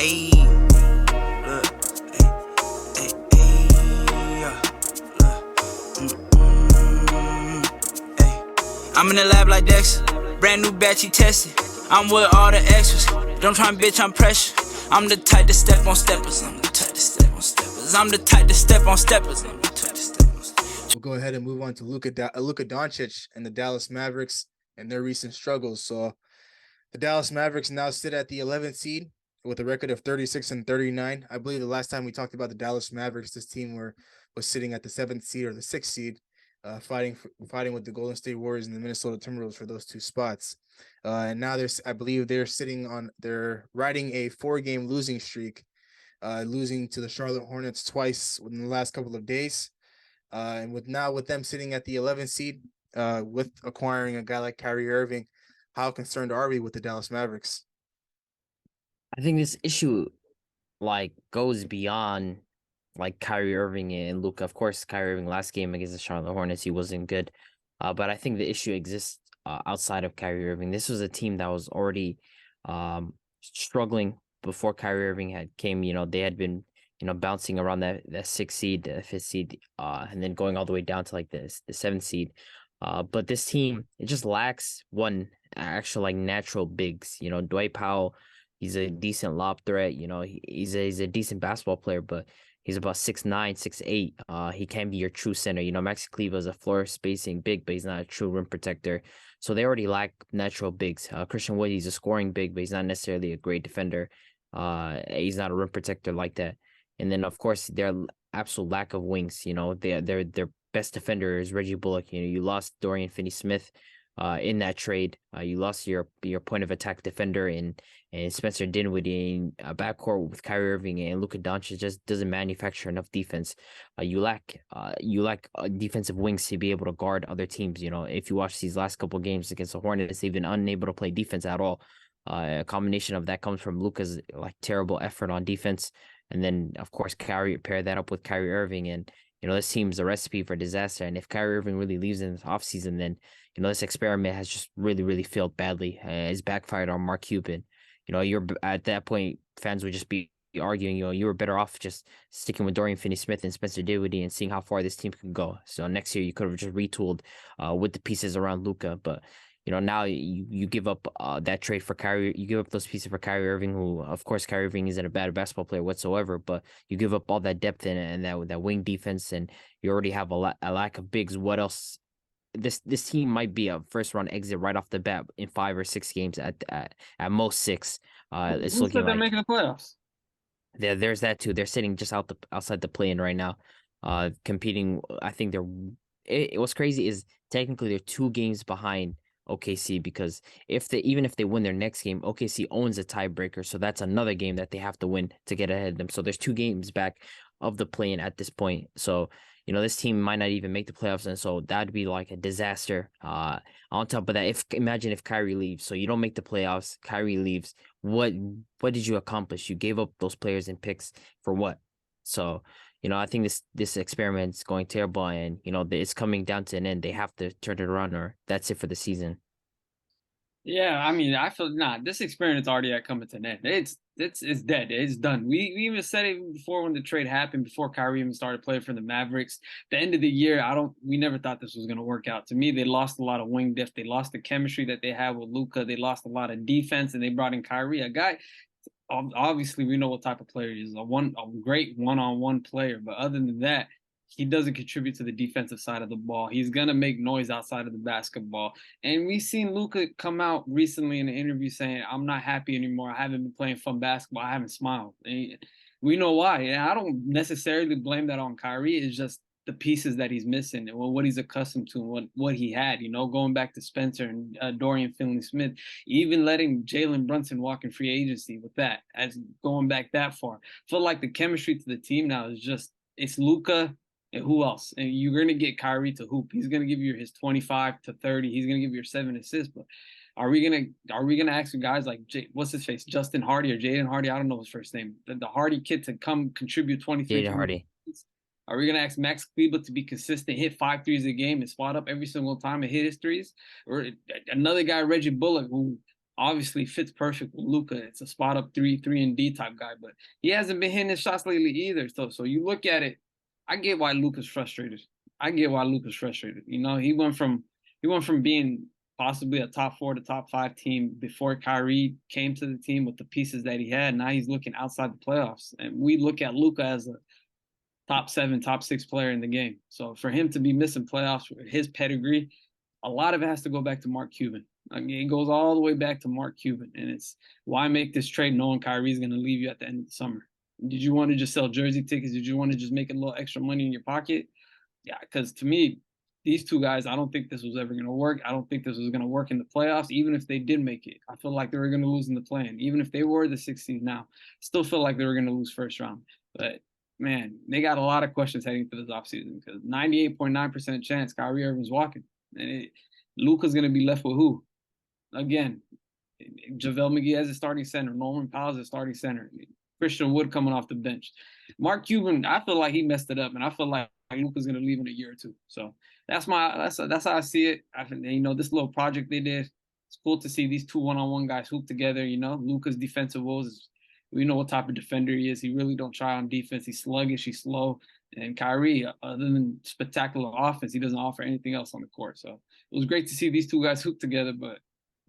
Ayy, look, yeah, ayy. I'm in the lab like Dexter, brand new batch he tested. I'm with all the extras, don't try and bitch, I'm pressure. I'm the type to step on steppers, I'm the type to step on steppers. I'm the type to step on steppers, I'm the type to step on steppers. We'll go ahead and move on to Luka Doncic and the Dallas Mavericks and their recent struggles. So the Dallas Mavericks now sit at the 11th seed with a record of 36-39. I believe the last time we talked about the Dallas Mavericks, this team was sitting at the 7th seed or the 6th seed, fighting with the Golden State Warriors and the Minnesota Timberwolves for those two spots. And now I believe they're riding a 4-game losing streak, losing to the Charlotte Hornets twice within the last couple of days. And with them sitting at the 11th seed, with acquiring a guy like Kyrie Irving, how concerned are we with the Dallas Mavericks? I think this issue goes beyond Kyrie Irving and Luka. Of course, Kyrie Irving last game against the Charlotte Hornets, he wasn't good. But I think the issue exists outside of Kyrie Irving. This was a team that was already struggling before Kyrie Irving came. They had been bouncing around that 6th seed, 5th seed, and then going all the way down to the 7th seed. But this team, it just lacks one actual natural bigs. Dwight Powell, he's a decent lob threat. He's a decent basketball player, but he's about 6'9", 6'8". He can be your true center. Maxi Kleber is a floor spacing big, but he's not a true rim protector. So they already lack natural bigs. Christian Wood, he's a scoring big, but he's not necessarily a great defender. He's not a rim protector like that. And then, of course, their absolute lack of wings. Their best defender is Reggie Bullock. You lost Dorian Finney-Smith in that trade. You lost your point of attack defender and Spencer Dinwiddie in a backcourt with Kyrie Irving and Luka Doncic just doesn't manufacture enough defense. You lack defensive wings to be able to guard other teams. If you watch these last couple of games against the Hornets, they've been unable to play defense at all. A combination of that comes from Luka's terrible effort on defense, and then of course pair that up with Kyrie Irving, and this team's a recipe for disaster. And if Kyrie Irving really leaves in this offseason, then this experiment has just really, really failed badly. It's backfired on Mark Cuban. You're at that point, fans would just be arguing, you were better off just sticking with Dorian Finney-Smith and Spencer Dinwiddie and seeing how far this team can go. So next year you could have just retooled with the pieces around Luka, but now you give up that trade for Kyrie. You give up those pieces for Kyrie Irving, who, of course, Kyrie Irving isn't a bad basketball player whatsoever, but you give up all that depth and that wing defense, and you already have a lack of bigs. What else? This team might be a first-round exit right off the bat in 5 or 6 games, at most 6. It's Who looking said they're like making the playoffs? there's that too. They're sitting just outside the play-in right now, competing. I think what's crazy is technically they're 2 games behind OKC, because even if they win their next game, OKC owns a tiebreaker, so that's another game that they have to win to get ahead of them. So there's 2 games back of the play-in at this point. So this team might not even make the playoffs, and so that'd be like a disaster. On top of that, imagine if Kyrie leaves, so you don't make the playoffs, Kyrie leaves. What did you accomplish? You gave up those players and picks for what? So I think this experiment is going terrible, and it's coming down to an end. They have to turn it around, or that's it for the season. Yeah, I mean, I feel this experiment's already coming to an end. It's dead. It's done. We even said it before when the trade happened, before Kyrie even started playing for the Mavericks. The end of the year, we never thought this was gonna work out. To me, they lost a lot of wing depth. They lost the chemistry that they had with Luka. They lost a lot of defense, and they brought in Kyrie, a guy. Obviously, we know what type of player he is. A great one-on-one player, but other than that, he doesn't contribute to the defensive side of the ball. He's gonna make noise outside of the basketball. And we've seen Luka come out recently in an interview saying, "I'm not happy anymore. I haven't been playing fun basketball. I haven't smiled." And we know why. And I don't necessarily blame that on Kyrie. It's just the pieces that he's missing and what he's accustomed to and what he had, going back to Spencer and Dorian Finney-Smith, even letting Jalen Brunson walk in free agency with that, as going back that far. I feel like the chemistry to the team now is it's Luka and who else? And you're going to get Kyrie to hoop. He's going to give you his 25 to 30. He's going to give you your 7 assists, but are we gonna ask guys like what's his face, Justin Hardy or Jaden Hardy? I don't know his first name. The Hardy kid to come contribute 23. Jaden Hardy. Are we going to ask Max Kleber to be consistent, hit 5 threes a game and spot up every single time and hit his threes? Or another guy, Reggie Bullock, who obviously fits perfect with Luka. It's a spot up 3-and-D type guy, but he hasn't been hitting his shots lately either. So you look at it, I get why Luka's frustrated. You know, he went from being possibly a top 4 to top 5 team before Kyrie came to the team with the pieces that he had. Now he's looking outside the playoffs, and we look at Luka as a top 7, top 6 player in the game. So for him to be missing playoffs with his pedigree, a lot of it has to go back to Mark Cuban. I mean, it goes all the way back to Mark Cuban, and it's why make this trade knowing Kyrie's going to leave you at the end of the summer? Did you want to just sell jersey tickets? Did you want to just make a little extra money in your pocket? Yeah, because to me, these two guys, I don't think this was ever going to work. I don't think this was going to work in the playoffs. Even if they did make it, I feel like they were going to lose in the play-in. Even if they were the 16th now, still feel like they were going to lose first round. But man, they got a lot of questions heading to this offseason because 98.9% chance Kyrie Irving's walking. And Luka's going to be left with who? Again, JaVale McGee as a starting center, Norman Powell as a starting center, Christian Wood coming off the bench. Mark Cuban, I feel like he messed it up, and I feel like Luka's going to leave in a year or two. So that's how I see it. I think, you know, this little project they did, it's cool to see these two one-on-one guys hoop together. You know, Luka's defensive woes, we know what type of defender he is. He really don't try on defense. He's sluggish, he's slow. And Kyrie, other than spectacular offense, he doesn't offer anything else on the court. So it was great to see these two guys hoop together, but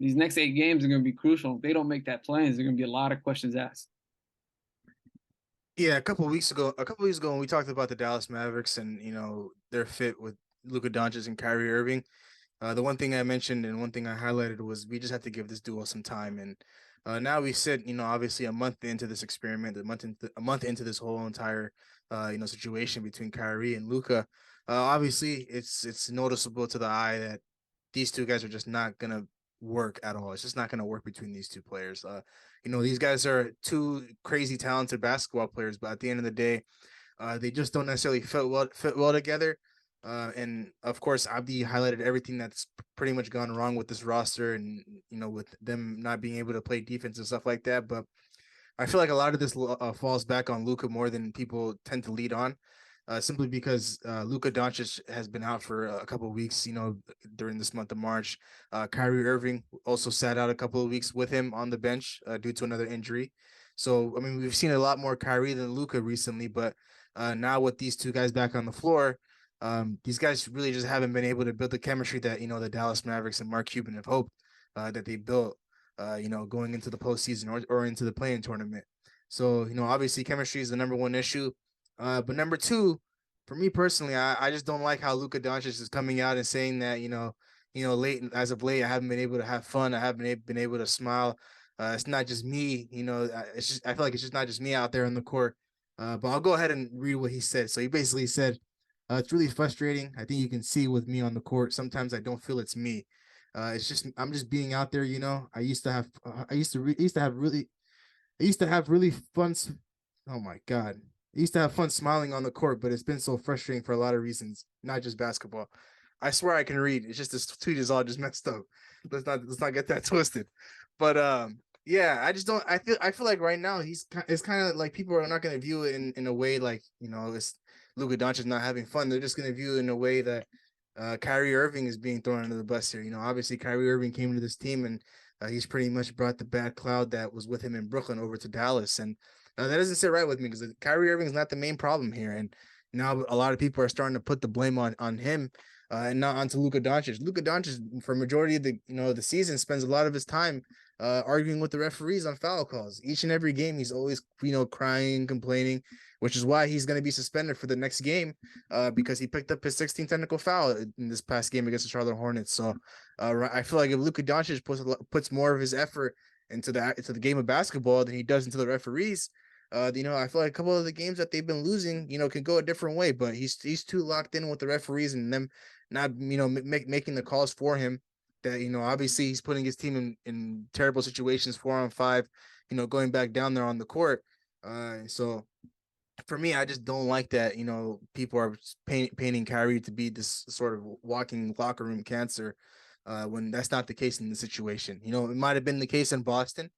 these next 8 games are going to be crucial. If they don't make that play, there's going to be a lot of questions asked. Yeah, a couple of weeks ago, when we talked about the Dallas Mavericks and, you know, their fit with Luka Doncic and Kyrie Irving, the one thing I mentioned and one thing I highlighted was we just have to give this duo some time. And now we sit, you know, obviously a month into this experiment, a month into this whole entire, you know, situation between Kyrie and Luka. Obviously, it's noticeable to the eye that these two guys are just not gonna work at all. It's just not gonna work between these two players. You know, these guys are two crazy talented basketball players, but at the end of the day, they just don't necessarily fit well together. And of course, Abdi highlighted everything that's pretty much gone wrong with this roster, and you know, with them not being able to play defense and stuff like that. But I feel like a lot of this falls back on Luka more than people tend to lead on, simply because Luka Doncic has been out for a couple of weeks, you know, during this month of March. Kyrie Irving also sat out a couple of weeks with him on the bench due to another injury. So, I mean, we've seen a lot more Kyrie than Luka recently, but now with these two guys back on the floor, these guys really just haven't been able to build the chemistry that, you know, the Dallas Mavericks and Mark Cuban have hoped that they built, you know, going into the postseason or into the play-in tournament. So, you know, obviously chemistry is the number one issue. But number two, for me personally, I just don't like how Luka Doncic is coming out and saying that, late as of late, I haven't been able to have fun. I haven't been able to smile. It's not just me, you know, I feel like it's just not just me out there on the court. But I'll go ahead and read what he said. So he basically said, it's really frustrating. I think you can see with me on the court. Sometimes I don't feel it's me. It's just, I'm just being out there, you know. I used to have really fun. Oh my God. I used to have fun smiling on the court, but it's been so frustrating for a lot of reasons, not just basketball. I swear I can read. It's just this tweet is all just messed up. Let's not get that twisted. But yeah, I just don't. I feel like right now it's kind of like people are not going to view it in a way like, you know, it's Luka Doncic not having fun. They're just going to view it in a way that Kyrie Irving is being thrown under the bus here. You know, obviously Kyrie Irving came to this team and he's pretty much brought the bad cloud that was with him in Brooklyn over to Dallas, and that doesn't sit right with me because Kyrie Irving is not the main problem here. And now a lot of people are starting to put the blame on him and not onto Luka Doncic. Luka Doncic, for majority of the season, spends a lot of his time arguing with the referees on foul calls. Each and every game, he's always, you know, crying, complaining, which is why he's going to be suspended for the next game because he picked up his 16th technical foul in this past game against the Charlotte Hornets. So I feel like if Luka Doncic puts more of his effort into the game of basketball than he does into the referees, you know, I feel like a couple of the games that they've been losing, you know, can go a different way. But he's too locked in with the referees and them not, you know, making the calls for him. That, you know, obviously he's putting his team in terrible situations 4-on-5, you know, going back down there on the court. So for me, I just don't like that, you know, people are painting Kyrie to be this sort of walking locker room cancer when that's not the case in the situation. You know, it might have been the case in Boston.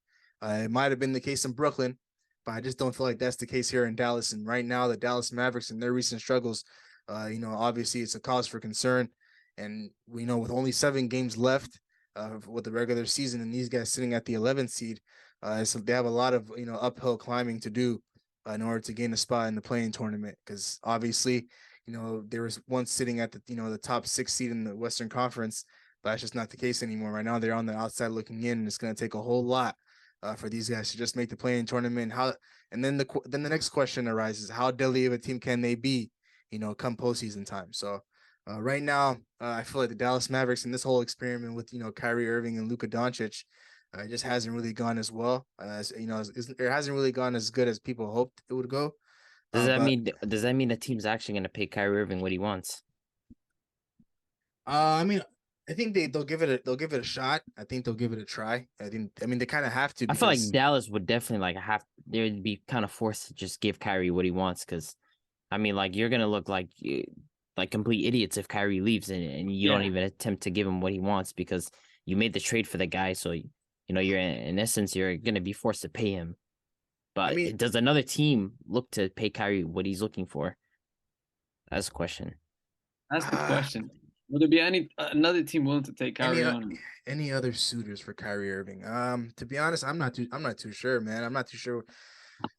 It might have been the case in Brooklyn, but I just don't feel like that's the case here in Dallas. And right now, the Dallas Mavericks and their recent struggles, you know, obviously it's a cause for concern. And we know with only 7 games left, with the regular season, and these guys sitting at the 11th seed. So they have a lot of uphill climbing to do in order to gain a spot in the playing tournament. Because obviously, there was once sitting at the the top 6 seed in the Western Conference, but that's just not the case anymore. Right now, they're on the outside looking in, and it's going to take a whole lot for these guys to just make the playing tournament. And then the next question arises: how deadly of a team can they be, come postseason time? So. Right now, I feel like the Dallas Mavericks and this whole experiment with Kyrie Irving and Luka Doncic, it just hasn't really gone as well as it hasn't really gone as good as people hoped it would go. Does that But mean the team's actually going to pay Kyrie Irving what he wants? I mean, I think they'll give it a shot. I think they'll give it a try. I mean they kind of have to. I feel like Because Dallas would definitely they'd be kind of forced to just give Kyrie what he wants, because I mean, like, you're gonna look like complete idiots if Kyrie leaves and you don't even attempt to give him what he wants because you made the trade for the guy. So you're in essence you're gonna be forced to pay him. But I mean, does another team look to pay Kyrie what he's looking for? That's the question. That's the question. Will there be another team willing to take Kyrie on? any other suitors for Kyrie Irving? To be honest, I'm not too sure, man. I'm not too sure.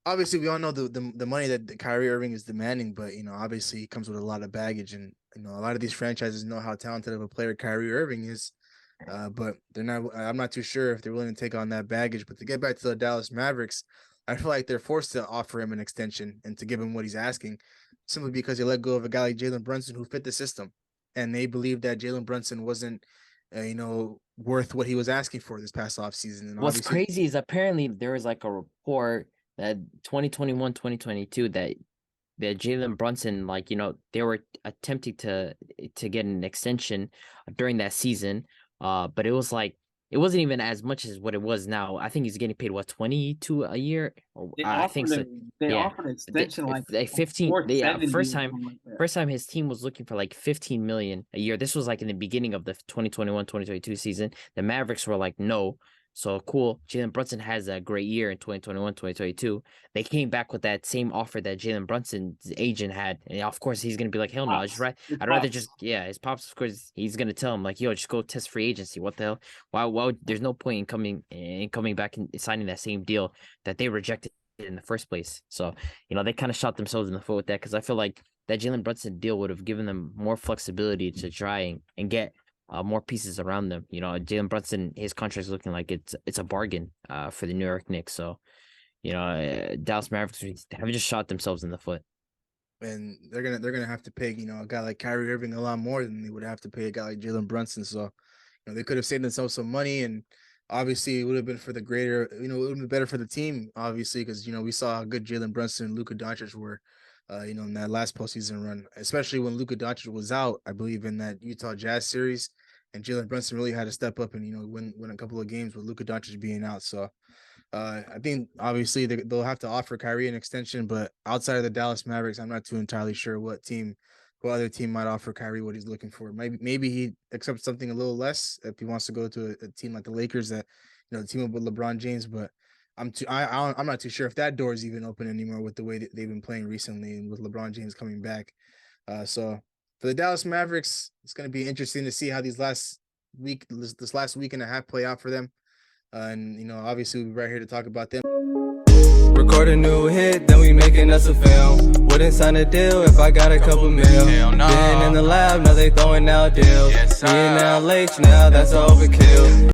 Obviously, we all know the money that Kyrie Irving is demanding, but obviously, he comes with a lot of baggage, and a lot of these franchises know how talented of a player Kyrie Irving is. But they're not. I'm not too sure if they're willing to take on that baggage. But to get back to the Dallas Mavericks, I feel like they're forced to offer him an extension and to give him what he's asking, simply because they let go of a guy like Jalen Brunson who fit the system, and they believe that Jalen Brunson wasn't, worth what he was asking for this past offseason. And What's obviously, crazy is apparently there was like a report that 2021, 2022 that Jalen Brunson, they were attempting to get an extension during that season. But it wasn't even as much as what it was now. I think he's getting paid 22 a year. I think so. They offered an extension like 15. First time his team was looking for like 15 million a year. This was like in the beginning of the 2021-2022 season. The Mavericks were like, no. So cool. Jalen Brunson has a great year in 2021-2022. They came back with that same offer that Jalen Brunson's agent had. And of course, he's going to be like, hell no. I'd rather just, his pops, of course, he's going to tell him like, yo, just go test free agency. What the hell? Why there's no point in coming back and signing that same deal that they rejected in the first place. So, they kind of shot themselves in the foot with that, because I feel like that Jalen Brunson deal would have given them more flexibility to try and get more pieces around them. Jalen Brunson, his contract is looking like it's a bargain for the New York Knicks. So, Dallas Mavericks have just shot themselves in the foot. And they're gonna have to pay a guy like Kyrie Irving a lot more than they would have to pay a guy like Jalen Brunson. So, they could have saved themselves some money, and obviously it would have been for the greater. It would have been better for the team, obviously, because we saw how good Jalen Brunson and Luka Doncic were. In that last postseason run, especially when Luka Doncic was out, I believe in that Utah Jazz series, and Jalen Brunson really had to step up and win a couple of games with Luka Doncic being out. So, I think obviously they'll have to offer Kyrie an extension, but outside of the Dallas Mavericks, I'm not too entirely sure what other team might offer Kyrie what he's looking for. Maybe he accepts something a little less if he wants to go to a team like the Lakers that team up with LeBron James, but. I'm not too sure if that door is even open anymore with the way that they've been playing recently and with LeBron James coming back. So for the Dallas Mavericks, it's going to be interesting to see how this last week and a half play out for them. And obviously we'll be right here to talk about them. Record a new hit, then we making us a film. Wouldn't sign a deal if I got a couple mil. Been in the lab, now they throwing out deals. Yes, now late, now that's overkill.